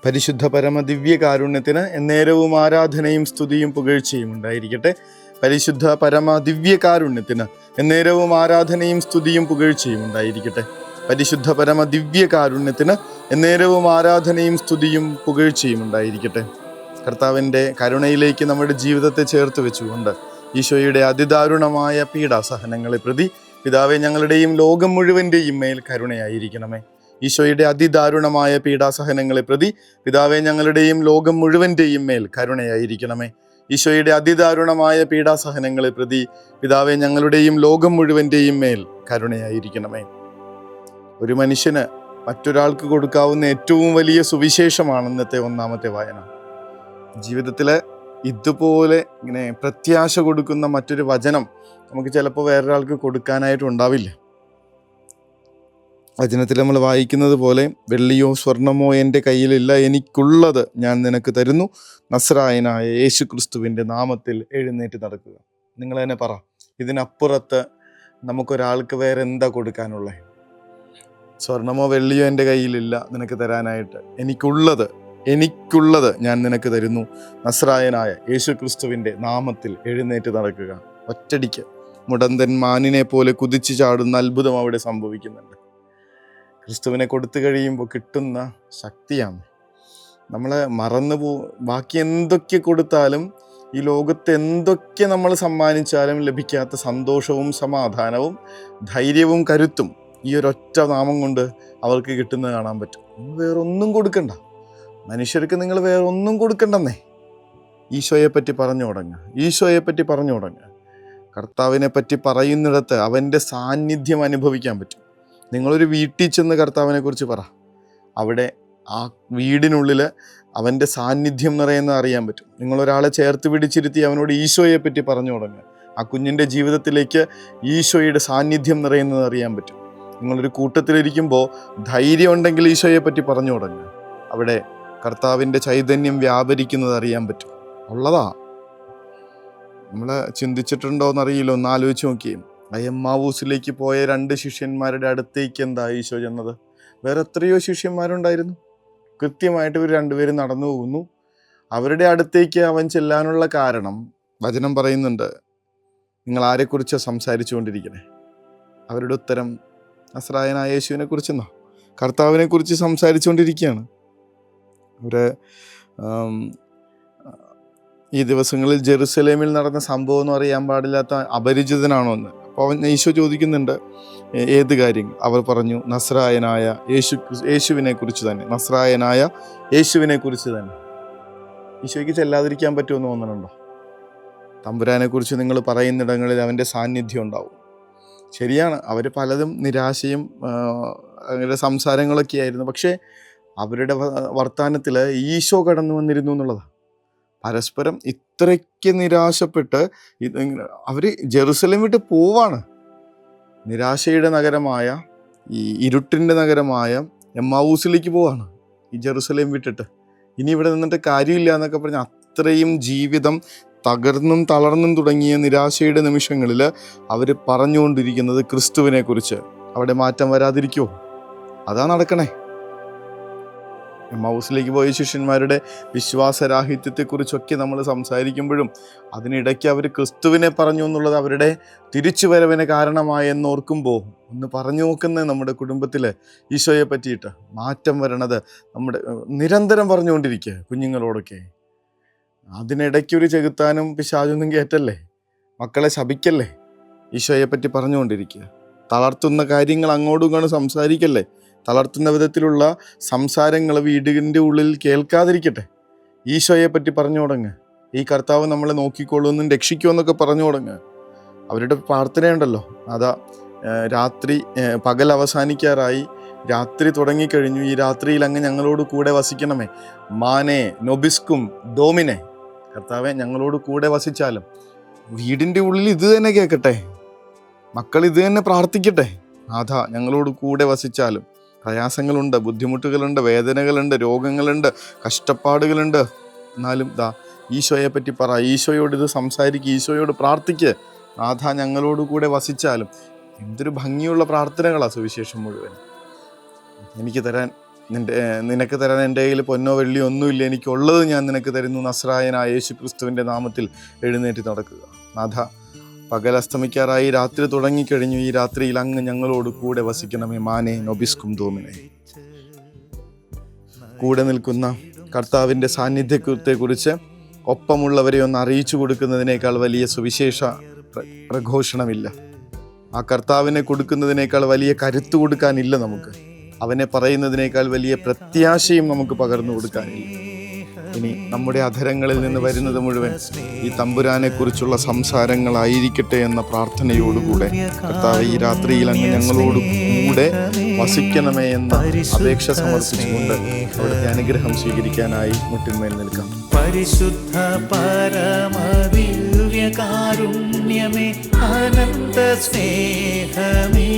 പരിശുദ്ധ പരമ ദിവ്യകാരുണ്യത്തിന് എന്നേരവും ആരാധനയും സ്തുതിയും പുകഴ്ചയും ഉണ്ടായിരിക്കട്ടെ. പരിശുദ്ധ പരമ ദിവ്യകാരുണ്യത്തിന് എന്നേരവും ആരാധനയും സ്തുതിയും പുകഴ്ചയും ഉണ്ടായിരിക്കട്ടെ. പരിശുദ്ധ പരമ ദിവ്യകാരുണ്യത്തിന് എന്നേരവും ആരാധനയും സ്തുതിയും പുകഴ്ചയും ഉണ്ടായിരിക്കട്ടെ. കർത്താവിൻ്റെ കരുണയിലേക്ക് നമ്മുടെ ജീവിതത്തെ ചേർത്ത് വെച്ചുകൊണ്ട് ഈശോയുടെ അതിദാരുണമായ പീഡാസഹനങ്ങളെ പ്രതി പിതാവേ, ഞങ്ങളുടെയും ലോകം മുഴുവൻ്റെയും മേൽ കരുണയായിരിക്കണമേ. ഈശോയുടെ അതിദാരുണമായ പീഡാസഹനങ്ങളെ പ്രതി പിതാവേ, ഞങ്ങളുടെയും ലോകം മുഴുവൻ്റെയും മേൽ കരുണയായിരിക്കണമേ. ഈശോയുടെ അതിദാരുണമായ പീഡാസഹനങ്ങളെ പ്രതി പിതാവേ, ഞങ്ങളുടെയും ലോകം മുഴുവൻ്റെയും മേൽ കരുണയായിരിക്കണമേ. ഒരു മനുഷ്യന് മറ്റൊരാൾക്ക് കൊടുക്കാവുന്ന ഏറ്റവും വലിയ സുവിശേഷമാണ് ഇന്നത്തെ ഒന്നാമത്തെ വായന. ജീവിതത്തിൽ ഇതുപോലെ ഇങ്ങനെ പ്രത്യാശ കൊടുക്കുന്ന മറ്റൊരു വചനം നമുക്ക് ചിലപ്പോൾ വേറൊരാൾക്ക് കൊടുക്കാനായിട്ടുണ്ടാവില്ല. വചനത്തിൽ നമ്മൾ വായിക്കുന്നത് പോലെ, വെള്ളിയോ സ്വർണമോ എൻ്റെ കയ്യിലില്ല, എനിക്കുള്ളത് ഞാൻ നിനക്ക് തരുന്നു, നസ്രായനായ യേശു ക്രിസ്തുവിൻ്റെ നാമത്തിൽ എഴുന്നേറ്റ് നടക്കുക. നിങ്ങൾ തന്നെ പറ, ഇതിനപ്പുറത്ത് നമുക്കൊരാൾക്ക് വേറെ എന്താ കൊടുക്കാനുള്ളത്? സ്വർണമോ വെള്ളിയോ എൻ്റെ കയ്യിലില്ല നിനക്ക് തരാനായിട്ട്, എനിക്കുള്ളത് ഞാൻ നിനക്ക് തരുന്നു, നസ്രായനായ യേശു ക്രിസ്തുവിൻ്റെ നാമത്തിൽ എഴുന്നേറ്റ് നടക്കുക. ഒറ്റടിക്ക് മുടന്തൻ മാനിനെ പോലെ കുതിച്ചു ചാടുന്ന അത്ഭുതം അവിടെ സംഭവിക്കുന്നുണ്ട്. ക്രിസ്തുവിനെ കൊടുത്തു കഴിയുമ്പോൾ കിട്ടുന്ന ശക്തിയാണ്. നമ്മൾ ബാക്കി എന്തൊക്കെ കൊടുത്താലും, ഈ ലോകത്ത് എന്തൊക്കെ നമ്മൾ സമ്മാനിച്ചാലും ലഭിക്കാത്ത സന്തോഷവും സമാധാനവും ധൈര്യവും കരുത്തും ഈ ഒരൊറ്റ നാമം കൊണ്ട് അവർക്ക് കിട്ടുന്നത് കാണാൻ പറ്റും. വേറൊന്നും കൊടുക്കണ്ട, മനുഷ്യർക്ക് നിങ്ങൾ വേറൊന്നും കൊടുക്കണ്ടെന്നേ. ഈശോയെ പറ്റി പറഞ്ഞു തുടങ്ങുക. കർത്താവിനെ പറ്റി പറയുന്നിടത്ത് അവൻ്റെ സാന്നിധ്യം അനുഭവിക്കാൻ പറ്റും. നിങ്ങളൊരു വീട്ടിൽ ചെന്ന് കർത്താവിനെ കുറിച്ച് പറ, അവിടെ ആ വീടിനുള്ളിൽ അവൻ്റെ സാന്നിധ്യം നിറയുന്നത് അറിയാൻ പറ്റും. നിങ്ങളൊരാളെ ചേർത്ത് പിടിച്ചിരുത്തി അവനോട് ഈശോയെ പറ്റി പറഞ്ഞു തുടങ്ങുക, ആ കുഞ്ഞിൻ്റെ ജീവിതത്തിലേക്ക് ഈശോയുടെ സാന്നിധ്യം നിറയുന്നത് അറിയാൻ പറ്റും. നിങ്ങളൊരു കൂട്ടത്തിലിരിക്കുമ്പോൾ ധൈര്യം ഉണ്ടെങ്കിൽ ഈശോയെ പറ്റി പറഞ്ഞു തുടങ്ങുക, അവിടെ കർത്താവിൻ്റെ ചൈതന്യം വ്യാപരിക്കുന്നത് അറിയാൻ പറ്റും. ഉള്ളതാ. നമ്മൾ ചിന്തിച്ചിട്ടുണ്ടോ എന്നറിയില്ല, ഒന്ന് ആലോചിച്ച് നോക്കിയേ. എമ്മാവൂസിലേക്ക് പോയ 2 ശിഷ്യന്മാരുടെ അടുത്തേക്ക് എന്താ ഈശോ ചെന്നത്? വേറെ എത്രയോ ശിഷ്യന്മാരുണ്ടായിരുന്നു. കൃത്യമായിട്ട് ഇവർ 2 പേരും നടന്നു പോകുന്നു. അവരുടെ അടുത്തേക്ക് അവൻ ചെല്ലാനുള്ള കാരണം വചനം പറയുന്നുണ്ട്, നിങ്ങൾ ആരെക്കുറിച്ചാണ് സംസാരിച്ചു കൊണ്ടിരിക്കണേ? അവരുടെ ഉത്തരം നസ്രായനായ യേശുവിനെ കുറിച്ചെന്നോ, കർത്താവിനെ കുറിച്ച് സംസാരിച്ചുകൊണ്ടിരിക്കുകയാണ്. അവര് ഈ ദിവസങ്ങളിൽ ജെറുസലേമിൽ നടന്ന സംഭവം എന്ന് അറിയാൻ പാടില്ലാത്ത അപരിചിതനാണോ എന്ന്. അപ്പോൾ ഈശോ ചോദിക്കുന്നുണ്ട്, ഏത് കാര്യങ്ങൾ? അവർ പറഞ്ഞു, നസ്രായനായ യേശുവിനെ കുറിച്ച് തന്നെ, നസ്രായനായ യേശുവിനെ കുറിച്ച് തന്നെ. ഈശോയ്ക്ക് ചെല്ലാതിരിക്കാൻ പറ്റുമെന്ന് തോന്നുന്നുണ്ടോ? തമ്പുരാനെ കുറിച്ച് നിങ്ങൾ പറയുന്നിടങ്ങളിൽ അവൻ്റെ സാന്നിധ്യം ഉണ്ടാവും. ശരിയാണ്, അവർ പലതും നിരാശയും അവരുടെ സംസാരങ്ങളൊക്കെ ആയിരുന്നു. പക്ഷേ അവരുടെ വർത്തമാനത്തിൽ ഈശോ കടന്നു വന്നിരുന്നു എന്നുള്ളതാണ്. പരസ്പരം ഇത്രയ്ക്ക് നിരാശപ്പെട്ട് അവർ ജെറുസലേം വിട്ട് പോവാണ്. നിരാശയുടെ നഗരമായ, ഈ ഇരുട്ടിൻ്റെ നഗരമായ എമ്മാവൂസിലേക്ക് പോവാണ് ഈ ജെറുസലേം വിട്ടിട്ട്. ഇനി ഇവിടെ നിന്നിട്ട് കാര്യമില്ല എന്നൊക്കെ പറഞ്ഞ് അത്രയും ജീവിതം തകർന്നും തളർന്നും തുടങ്ങിയ നിരാശയുടെ നിമിഷങ്ങളിൽ അവർ പറഞ്ഞുകൊണ്ടിരിക്കുന്നത് ക്രിസ്തുവിനെ കുറിച്ച്. അവിടെ മാറ്റം വരാതിരിക്കുമോ? അതാ നടക്കണേ. എമ്മാവൂസിലേക്ക് പോയ ശിഷ്യന്മാരുടെ വിശ്വാസരാഹിത്യത്തെക്കുറിച്ചൊക്കെ നമ്മൾ സംസാരിക്കുമ്പോഴും അതിനിടയ്ക്ക് അവർ ക്രിസ്തുവിനെ പറഞ്ഞു എന്നുള്ളത് അവരുടെ തിരിച്ചുവരവിന് കാരണമായെന്ന് ഓർക്കുമ്പോൾ ഒന്ന് പറഞ്ഞു നോക്കുന്നത്, നമ്മുടെ കുടുംബത്തിൽ ഈശോയെ പറ്റിയിട്ട് മാറ്റം വരണത് നമ്മുടെ നിരന്തരം പറഞ്ഞുകൊണ്ടിരിക്കുക കുഞ്ഞുങ്ങളോടൊക്കെ. അതിനിടയ്ക്കൊരു ചെകുത്താനും പിശാചൊന്നും കയറ്റല്ലേ, മക്കളെ ശപിക്കല്ലേ, ഈശോയെ പറ്റി പറഞ്ഞുകൊണ്ടിരിക്കുക. തളർത്തുന്ന കാര്യങ്ങൾ അങ്ങോട്ടും ഇങ്ങോട്ടും സംസാരിക്കല്ലേ, തളർത്തുന്ന വിധത്തിലുള്ള സംസാരങ്ങൾ വീടിൻ്റെ ഉള്ളിൽ കേൾക്കാതിരിക്കട്ടെ. ഈശോയെ പറ്റി പറഞ്ഞു തുടങ്ങുക. ഈ കർത്താവ് നമ്മളെ നോക്കിക്കോളൂന്നും രക്ഷിക്കുമെന്നൊക്കെ പറഞ്ഞു തുടങ്ങുക. അവരുടെ പ്രാർത്ഥനയുണ്ടല്ലോ, അതാ പകൽ അവസാനിക്കാറായി, രാത്രി തുടങ്ങിക്കഴിഞ്ഞു, ഈ രാത്രിയിൽ അങ്ങ് ഞങ്ങളോട് കൂടെ വസിക്കണമേ, മാനെ നൊബിസ്കും ഡോമിനെ. കർത്താവെ, ഞങ്ങളോട് കൂടെ വസിച്ചാലും. വീടിൻ്റെ ഉള്ളിൽ ഇത് തന്നെ കേൾക്കട്ടെ, മക്കൾ ഇത് തന്നെ പ്രാർത്ഥിക്കട്ടെ, നാഥ ഞങ്ങളോട് കൂടെ വസിച്ചാലും. പ്രയാസങ്ങളുണ്ട്, ബുദ്ധിമുട്ടുകളുണ്ട്, വേദനകളുണ്ട്, രോഗങ്ങളുണ്ട്, കഷ്ടപ്പാടുകളുണ്ട്. എന്നാലും ഈശോയെ പറ്റി പറ, ഈശോയോട് ഇത് സംസാരിക്കുക, ഈശോയോട് പ്രാർത്ഥിക്കുക, നാഥ ഞങ്ങളോട് കൂടെ വസിച്ചാലും. എന്തൊരു ഭംഗിയുള്ള പ്രാർത്ഥനകളാണ് സുവിശേഷം മുഴുവൻ. എനിക്ക് തരാൻ നിനക്ക് തരാൻ എൻ്റെ കയ്യിൽ പൊന്നോ വെള്ളിയോ ഒന്നുമില്ല, എനിക്കുള്ളത് ഞാൻ നിനക്ക് തരുന്നു. നസ്രായനായ യേശു ക്രിസ്തുവിൻ്റെ നാമത്തിൽ എഴുന്നേറ്റ് നടക്കുക. നാഥ, പകൽ അസ്തമിക്കാറായി, രാത്രി തുടങ്ങിക്കഴിഞ്ഞു. ഈ രാത്രിയിൽ അങ്ങ് ഞങ്ങളോട് കൂടെ വസിക്കണമേ. മാനെ നൊബിസ്കും ദോമിനെ. കൂടെ നിൽക്കുന്ന കർത്താവിൻ്റെ സാന്നിധ്യത്തെക്കുറിച്ച് ഒപ്പമുള്ളവരെ ഒന്ന് അറിയിച്ചു കൊടുക്കുന്നതിനേക്കാൾ വലിയ സുവിശേഷ പ്രഘോഷണമില്ല. ആ കർത്താവിനെ കൊടുക്കുന്നതിനേക്കാൾ വലിയ കരുത്ത് കൊടുക്കാനില്ല നമുക്ക്. അവനെ പറയുന്നതിനേക്കാൾ വലിയ പ്രത്യാശയും നമുക്ക് പകർന്നു കൊടുക്കാനില്ല. ഇനി നമ്മുടെ അധരങ്ങളിൽ നിന്ന് വരുന്നത് മുഴുവൻ ഈ തമ്പുരാനെ കുറിച്ചുള്ള സംസാരങ്ങളായിരിക്കട്ടെ എന്ന പ്രാർത്ഥനയോടുകൂടെ കർത്താവ്, ഈ രാത്രിയിൽ അങ്ങ് ഞങ്ങളോട് കൂടെ വസിക്കണമേ എന്ന അപേക്ഷ സമർപ്പിച്ചുകൊണ്ട് അവിടുത്തെ അനുഗ്രഹം സ്വീകരിക്കാനായി മുട്ടിന്മേൽ നിൽക്കാം. പരിശുദ്ധ പരമദിവ്യകാരുണ്യമേ, അനന്ത സ്നേഹമേ,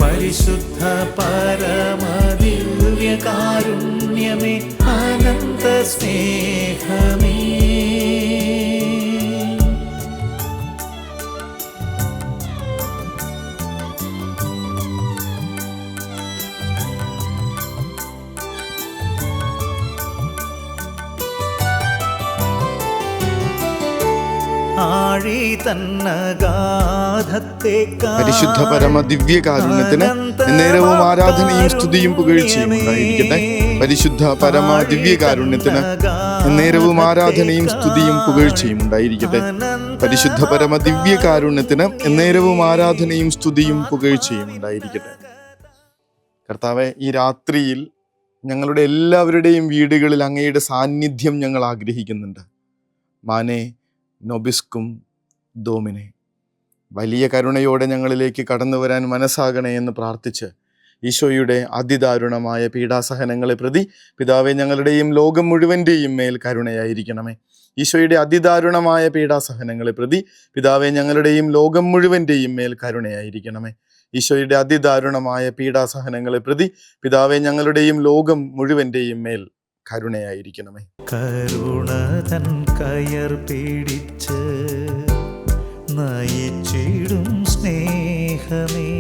പരിശുദ്ധ പരമദിവ്യകാരുണ്യമേ, അനന്ത സ്നേഹമേ. പരിശുദ്ധ പരമ ദിവ്യകാരുണ്യത്തിന് നേരവും ആരാധനയും സ്തുതിയും പുകഴ്ചയും ഉണ്ടായിരിക്കട്ടെ. പരിശുദ്ധ പരമ ദിവ്യകാരുണ്യത്തിന് നേരവും ആരാധനയും സ്തുതിയും പുകഴ്ചയും ഉണ്ടായിരിക്കട്ടെ. പരിശുദ്ധ പരമ ദിവ്യകാരുണ്യത്തിന് നേരവും ആരാധനയും സ്തുതിയും പുകഴ്ചയും ഉണ്ടായിരിക്കട്ടെ. കർത്താവെ, ഈ രാത്രിയിൽ ഞങ്ങളുടെ എല്ലാവരുടെയും വീടുകളിൽ അങ്ങയുടെ സാന്നിധ്യം ഞങ്ങൾ ആഗ്രഹിക്കുന്നുണ്ട്. മാനെ നൊബിസ്കും ദോമിനെ. വലിയ കരുണയോടെ ഞങ്ങളിലേക്ക് കടന്നു വരാൻ മനസ്സാകണേ എന്ന് പ്രാർത്ഥിച്ച് ഈശോയുടെ അതിദാരുണമായ പീഡാസഹനങ്ങളെ പ്രതി പിതാവെ, ഞങ്ങളുടെയും ലോകം മുഴുവൻ്റെയും മേൽ കരുണയായിരിക്കണമേ. ഈശോയുടെ അതിദാരുണമായ പീഡാസഹനങ്ങളെ പ്രതി പിതാവെ, ഞങ്ങളുടെയും ലോകം മുഴുവൻ്റെയും മേൽ കരുണയായിരിക്കണമേ. ഈശോയുടെ അതിദാരുണമായ പീഡാസഹനങ്ങളെ പ്രതി പിതാവെ, ഞങ്ങളുടെയും ലോകം മുഴുവൻ്റെയും മേൽ കരുണയായിരിക്കണമേ. കരുണതൻ കയർ പിടിച്ച് നയിച്ചിടും സ്നേഹമേ,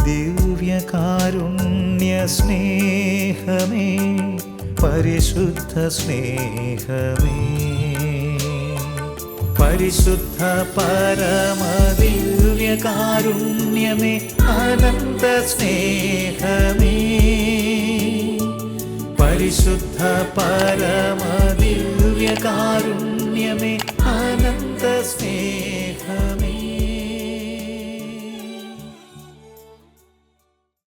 ദിവ്യകാരുണ്യ സ്നേഹമേ, പരിശുദ്ധ സ്നേഹമേ, പരിശുദ്ധ പരമദിവ്യകാരുണ്യമേ, അനന്ത സ്നേഹമേ, പരിശുദ്ധ പരമദിവ്യകാരുണ്യമേ, അനന്ത സ്നേഹമേ.